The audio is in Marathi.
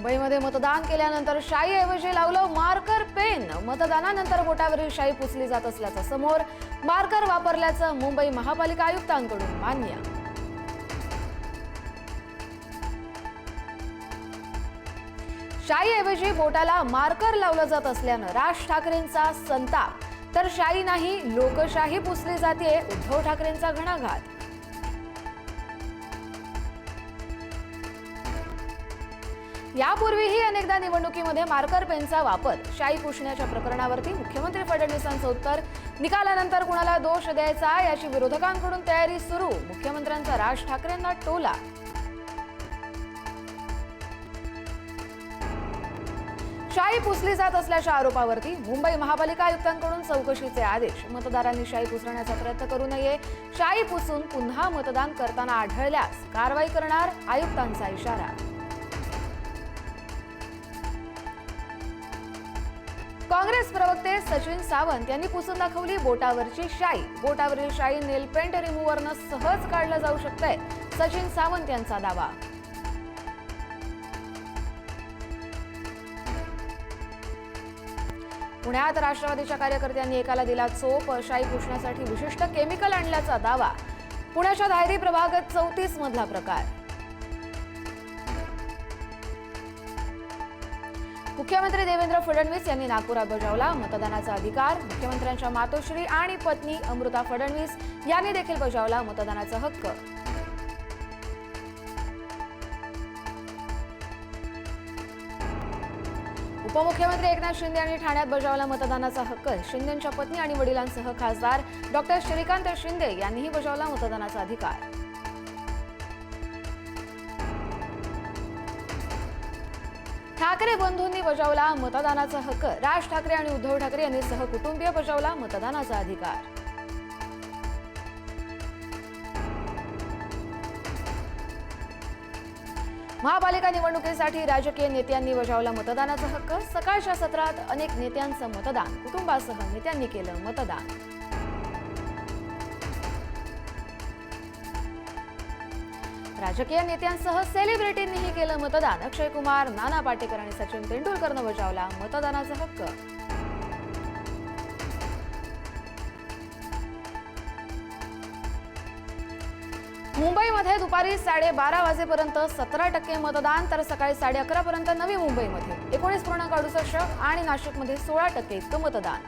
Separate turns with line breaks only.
मुंबईमध्ये मतदान केल्यानंतर शाईऐवजी लावलं मार्कर पेन। मतदानानंतर बोटावरील शाई पुसली जात असल्याचं समोर। मार्कर वापरल्याचं मुंबई महापालिका आयुक्तांकडून मान्य। शाईऐवजी बोटाला मार्कर लावलं जात असल्यानं राज ठाकरेंचा संताप। तर शाई नाही लोकशाही पुसली जाते, उद्धव ठाकरेंचा घणाघात। यापूर्वीही अनेकदा निवडणुकीमध्ये मार्कर पेनचा वापर शाई पुसण्याच्या प्रकरणावरती मुख्यमंत्री फडणवीसांचं उत्तर। निकालानंतर कुणाला दोष द्यायचा याची विरोधकांकडून तयारी सुरू। मुख्यमंत्र्यांचा राज ठाकरेंना टोला। शाई पुसली जात असल्याच्या आरोपावरती मुंबई महापालिका आयुक्तांकडून चौकशीचे आदेश। मतदारांनी शाई पुसण्याचा प्रयत्न करू नये। शाई पुसून पुन्हा मतदान करताना आढळल्यास कारवाई करणार, आयुक्तांचा इशारा। काँग्रेस प्रवक्ते सचिन सावंत यांनी पुसून दाखवली बोटावरची शाई। बोटावरील शाई नेलपेंट रिमूव्हरनं सहज काढलं जाऊ शकतंय, सचिन सावंत यांचा दावा। पुण्यात राष्ट्रवादीच्या कार्यकर्त्यांनी एकाला दिला चोप। शाई पुसण्यासाठी विशिष्ट केमिकल आणल्याचा दावा। पुण्याच्या धायरी प्रभाग 34 मधला प्रकार। मुख्यमंत्री देवेंद्र फडणवीस यांनी नागपुरात बजावला मतदानाचा अधिकार। मुख्यमंत्र्यांच्या मातोश्री आणि पत्नी अमृता फडणवीस यांनी देखील बजावला मतदानाचा हक्क। उपमुख्यमंत्री एकनाथ शिंदे यांनी ठाण्यात बजावला मतदानाचा हक्क। शिंदेंच्या पत्नी आणि वडिलांसह खासदार डॉक्टर श्रीकांत शिंदे यांनीही बजावला मतदानाचा अधिकार। ठाकरे बंधूंनी बजावला मतदानाचा हक्क। राज ठाकरे आणि उद्धव ठाकरे यांनी सहकुटुंबीय बजावला मतदानाचा अधिकार। महापालिका निवडणुकीसाठी राजकीय नेत्यांनी बजावला मतदानाचा हक्क। सकाळच्या सत्रात अनेक नेत्यांचं मतदान। कुटुंबासह नेत्यांनी केलं मतदान। राजकीय नेत्यांसह सेलिब्रिटींनीही केलं मतदान। अक्षय कुमार, नाना पाटेकर आणि सचिन तेंडुलकरनं बजावला मतदानाचा हक्क। मुंबईमध्ये दुपारी 12:30 वाजेपर्यंत 17% मतदान, तर सकाळी 11:30 पर्यंत नवी मुंबईमध्ये 19.68 आणि नाशिकमध्ये 16% इतकं मतदान।